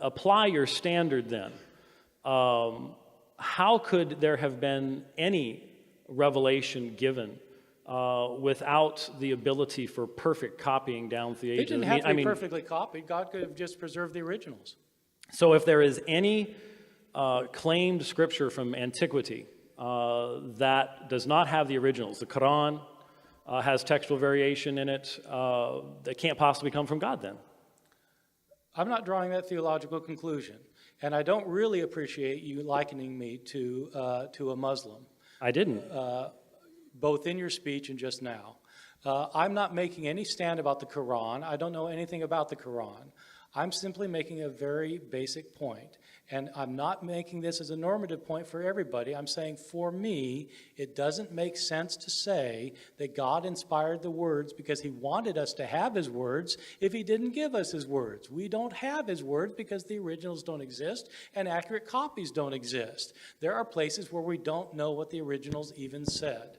apply your standard then, how could there have been any revelation given without the ability for perfect copying down through the ages? It didn't have to be perfectly copied. God could have just preserved the originals. So if there is any claimed scripture from antiquity that does not have the originals, the Qur'an has textual variation in it, that can't possibly come from God then? I'm not drawing that theological conclusion, and I don't really appreciate you likening me to a Muslim. I didn't. Both in your speech and just now. I'm not making any stand about the Quran. I don't know anything about the Quran. I'm simply making a very basic point. And I'm not making this as a normative point for everybody. I'm saying for me, it doesn't make sense to say that God inspired the words because he wanted us to have his words if he didn't give us his words. We don't have his words because the originals don't exist and accurate copies don't exist. There are places where we don't know what the originals even said.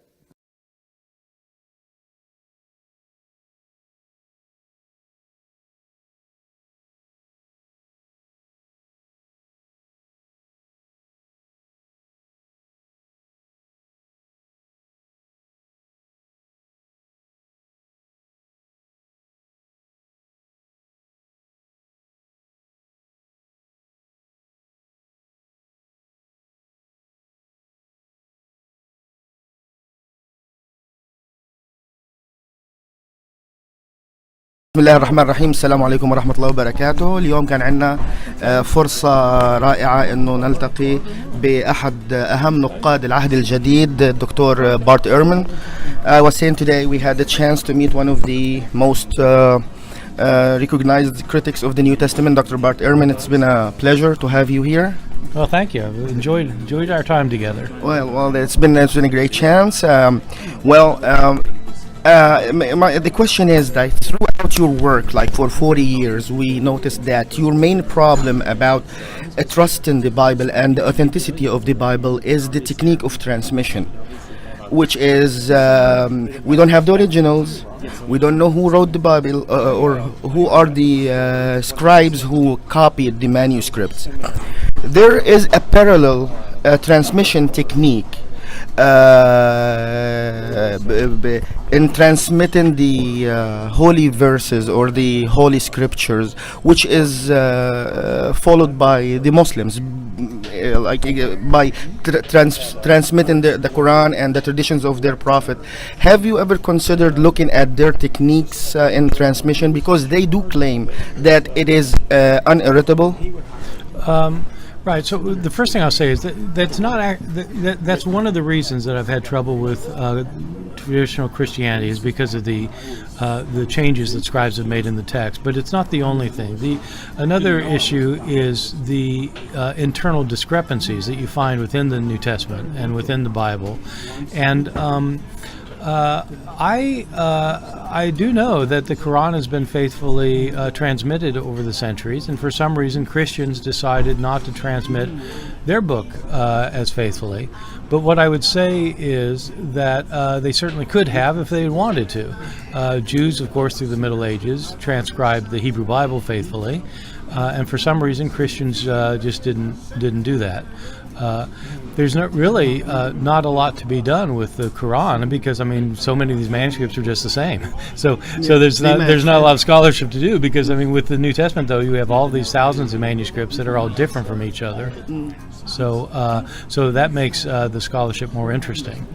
بسم الله الرحمن الرحيم. السلام عليكم ورحمة الله وبركاته. اليوم كان عندنا فرصة رائعة انه نلتقي بأحد أهم نقاد العهد الجديد الدكتور بارت إيرمان. I was saying today we had the chance to meet one of the most recognized critics of the New Testament, Dr. Bart Ehrman. It's been a pleasure to have you here. Well, thank you. I've enjoyed our time together. Well, it's been a great chance. The question is that throughout your work, like for 40 years, we noticed that your main problem about trusting the Bible and the authenticity of the Bible is the technique of transmission, which is we don't have the originals, we don't know who wrote the Bible or who are the scribes who copied the manuscripts. There is a parallel transmission technique in transmitting the holy verses or the holy scriptures, which is followed by the Muslims, by transmitting the Quran and the traditions of their prophet. Have you ever considered looking at their techniques in transmission, because they do claim that it is uneritable? Right. So the first thing I'll say is that's one of the reasons that I've had trouble with traditional Christianity, is because of the changes that scribes have made in the text. But it's not the only thing. Another issue is the internal discrepancies that you find within the New Testament and within the Bible, and I do know that the Quran has been faithfully transmitted over the centuries, and for some reason Christians decided not to transmit their book as faithfully. But what I would say is that they certainly could have if they wanted to. Jews, of course, through the Middle Ages transcribed the Hebrew Bible faithfully, and for some reason Christians just didn't do that. There's not really not a lot to be done with the Quran, because I mean so many of these manuscripts are just the same. So there's not a lot of scholarship to do, because I mean with the New Testament though you have all these thousands of manuscripts that are all different from each other. So that makes the scholarship more interesting.